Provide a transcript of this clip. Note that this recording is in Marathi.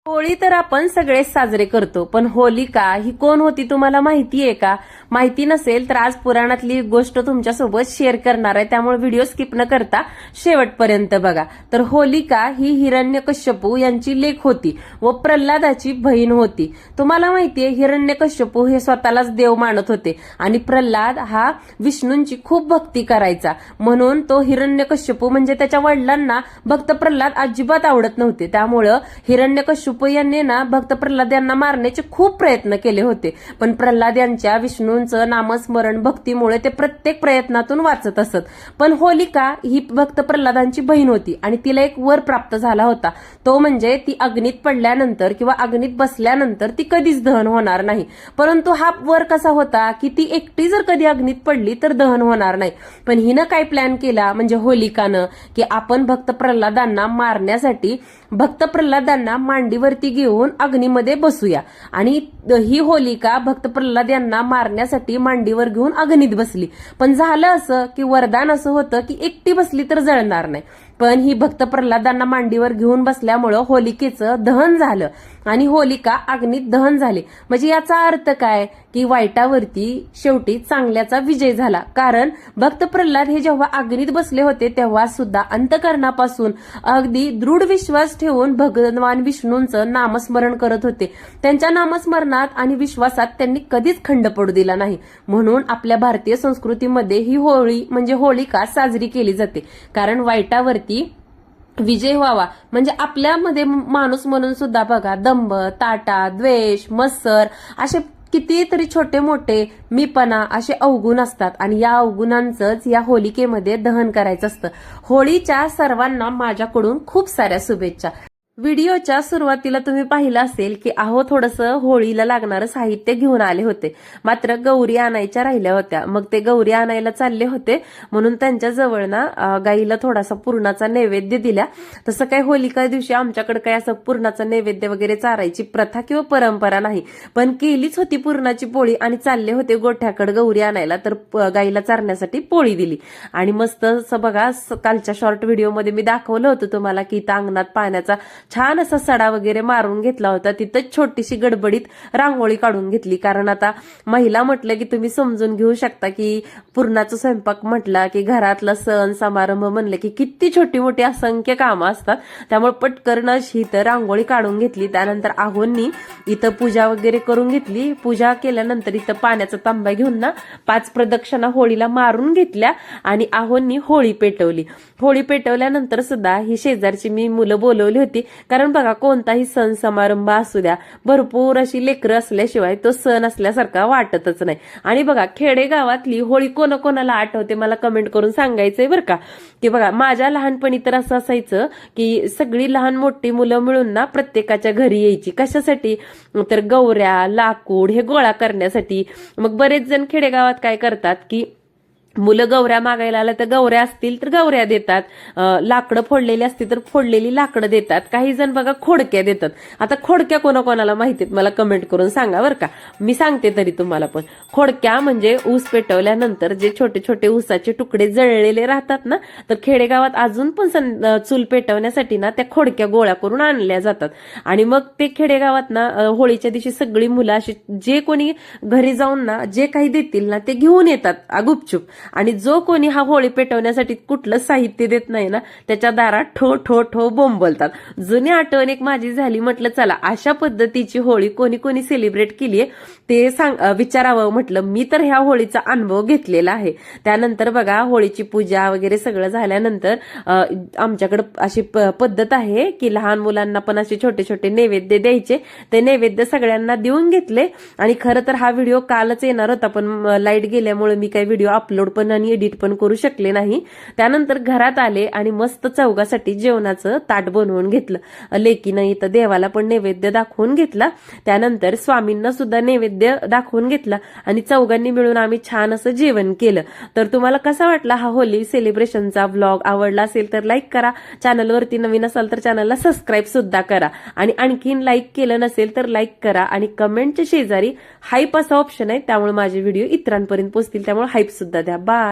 होळी तर आपण सगळेच साजरे करतो, पण होलिका ही कोण होती तुम्हाला माहितीये का? माहिती नसेल तर आज पुराणातली गोष्ट तुमच्यासोबत शेअर करणार आहे, त्यामुळे व्हिडिओ स्किप न करता शेवटपर्यंत बघा. तर होलिका ही हिरण्यकश्यपू यांची लेक होती व प्रल्हादाची बहीण होती. तुम्हाला माहितीये हिरण्यकश्यपू हे स्वतःलाच देव मानत होते आणि प्रल्हाद हा विष्णूंची खूप भक्ती करायचा, म्हणून तो हिरण्यकश्यपू म्हणजे त्याच्या वडिलांना भक्त प्रल्हाद अजिबात आवडत नव्हते. त्यामुळं हिरण्यकश्यपू यांनी ना भक्त प्रल्हाद यांना मारण्याचे खूप प्रयत्न केले होते, पण प्रल्हाद यांच्या विष्णूंचं नामस्मरण भक्तीमुळे ते प्रत्येक प्रयत्नातून वाचत असत. पण होलिका ही भक्त प्रल्हादांची बहीण होती आणि तिला एक वर प्राप्त झाला होता, तो म्हणजे ती अग्नीत पडल्यानंतर किंवा अग्नीत बसल्यानंतर ती कधीच दहन होणार नाही. परंतु हा वर कसा होता की ती एकटी जर कधी अग्नीत पडली तर दहन होणार नाही. पण हिनं काय प्लॅन केला म्हणजे होलिकानं, की आपण भक्त प्रल्हादांना मारण्यासाठी भक्त प्रल्हादांना मांडीवरती घेऊन अग्नीमध्ये बसूया. आणि ही होलिका भक्त प्रल्हाद यांना मारण्यासाठी मांडीवर घेऊन अग्नीत बसली. पण झालं असं की वरदान असं होतं की एकटी बसली तर जळणार नाही, पण ही भक्त प्रल्हादांना मांडीवर घेऊन बसल्यामुळं होलिकेचं दहन झालं आणि होलिका अग्नीत दहन झाली. म्हणजे याचा अर्थ काय की वाईटावरती शेवटी चांगल्याचा विजय झाला. कारण भक्त प्रल्हाद हे जेव्हा अग्नीत बसले होते तेव्हा सुद्धा अंतकरणापासून अगदी दृढ विश्वास ठेवून भगवान विष्णूंचं नामस्मरण करत होते. त्यांच्या नामस्मरणात आणि विश्वासात त्यांनी कधीच खंड पडू दिला नाही. म्हणून आपल्या भारतीय संस्कृतीमध्ये ही होळी म्हणजे होलिका साजरी केली जाते, कारण वाईटावरती विजय व्हावा. म्हणजे आपल्यामध्ये माणूस म्हणून सुद्धा बघा दंभ, ताटा, द्वेष, मत्सर असे कितीतरी छोटे मोठे मीपणा असे अवगुण असतात आणि या अवगुणांचंच या होलिकेमध्ये दहन करायचं असतं. होळीच्या सर्वांना माझ्याकडून खूप साऱ्या शुभेच्छा. व्हिडिओच्या सुरुवातीला तुम्ही पाहिलं असेल की थोडंसं होळीला लागणारं साहित्य घेऊन आले होते, मात्र गौरी आणायच्या राहिल्या होत्या. मग ते गौरी आणायला चालले होते म्हणून त्यांच्या जवळ ना गाईला थोडासा पुरणाचा नैवेद्य दिला. तसं काही होलिका दिवशी आमच्याकडे काही असं पुरणाचा नैवेद्य वगैरे चारायची प्रथा किंवा परंपरा नाही, पण केलीच होती पुरणाची पोळी आणि चालले होते गोठ्याकडे गौरी आणायला, तर गाईला चारण्यासाठी पोळी दिली. आणि मस्त असं बघा कालच्या शॉर्ट व्हिडिओमध्ये मी दाखवलं होतं तुम्हाला की इथं अंगणात पाण्याचा छान असा सडा वगैरे मारून घेतला होता. तिथं छोटीशी गडबडीत रांगोळी काढून घेतली, कारण आता महिला म्हटलं की तुम्ही समजून घेऊ शकता की पुरणाचा स्वयंपाक म्हटला की घरातला सण समारंभ म्हणलं की किती छोटी मोठी असंख्य कामं असतात. त्यामुळे पटकन इथं रांगोळी काढून घेतली. त्यानंतर आहोंनी इथं पूजा वगैरे करून घेतली. पूजा केल्यानंतर इथं पाण्याचा तांब्या घेऊन ना 5 प्रदक्षिणा होळीला मारून घेतल्या आणि आहोंनी होळी पेटवली. होळी पेटवल्यानंतर सुद्धा ही शेजारची मी मुलं बोलवली होती, कारण बघा कोणताही सण समारंभ असू द्या भरपूर अशी लेकरं असल्याशिवाय तो सण असल्यासारखा वाटतच नाही. आणि बघा खेडेगावातली होळी कोणाकोणाला आठवते मला कमेंट करून सांगायचंय बरं का. की बघा माझ्या लहानपणी तर असं असायचं की सगळी लहान मोठी मुलं मिळून ना प्रत्येकाच्या घरी यायची. कशासाठी तर गौऱ्या लाकूड हे गोळा करण्यासाठी. मग बरेच जण खेडेगावात काय करतात की मुलं गौऱ्या मागायला आल्या तर गौऱ्या असतील तर गौऱ्या देतात, लाकडं फोडलेली असतील तर फोडलेली लाकडं देतात, काही जण बघा खोडक्या देतात. आता खोडक्या कोणाकोणाला माहितीत मला कमेंट करून सांगा बरं का, मी सांगते तरी तुम्हाला. पण खोडक्या म्हणजे ऊस पेटवल्यानंतर जे छोटे छोटे ऊसाचे तुकडे जळलेले राहतात ना, तर खेडेगावात अजून पण चूल पेटवण्यासाठी ना त्या खोडक्या गोळा करून आणल्या जातात. आणि मग ते खेडेगावात ना होळीच्या दिवशी सगळी मुलं अशी जे कोणी घरी जाऊन ना जे काही देतील ना ते घेऊन येतात गुपचूप. आणि जो कोणी हा होळी पेटवण्यासाठी कुठलं साहित्य देत नाही ना त्याच्या दारात ठो ठो ठो बोंबलतात. जुनी आठवण एक माझी झाली, म्हटलं चला अशा पद्धतीची होळी कोणी कोणी सेलिब्रेट केलीये ते विचारावं म्हटलं. मी तर ह्या होळीचा अनुभव घेतलेला आहे. त्यानंतर बघा होळीची पूजा वगैरे सगळं झाल्यानंतर आमच्याकडे अशी पद्धत आहे की लहान मुलांना पण असे छोटे छोटे नैवेद्य द्यायचे. ते नैवेद्य सगळ्यांना देऊन घेतले. आणि खरं तर हा व्हिडिओ कालच येणार होता, पण लाईट गेल्यामुळे मी काही व्हिडिओ अपलोड पण आणि एडिट पण करू शकले नाही. त्यानंतर घरात आले आणि मस्त चौघासाठी जेवणाचं ताट बनवून घेतलं. लेकीनं इथं देवाला पण नैवेद्य दाखवून घेतला. त्यानंतर स्वामींना सुद्धा नैवेद्य दाखवून घेतला आणि चौघांनी मिळून आम्ही छान असं जेवण केलं. तर तुम्हाला कसा वाटला हा होली सेलिब्रेशनचा व्लॉग? आवडला असेल तर लाईक करा, चॅनलवरती नवीन असाल तर चॅनलला सबस्क्राईब सुद्धा करा. आणि आणखीन लाईक केलं नसेल तर लाईक करा. आणि कमेंटच्या शेजारी हाईप असा ऑप्शन आहे, त्यामुळे माझे व्हिडिओ इतरांपर्यंत पोहोचतील, त्यामुळे हाईप सुद्धा द्या. बाय.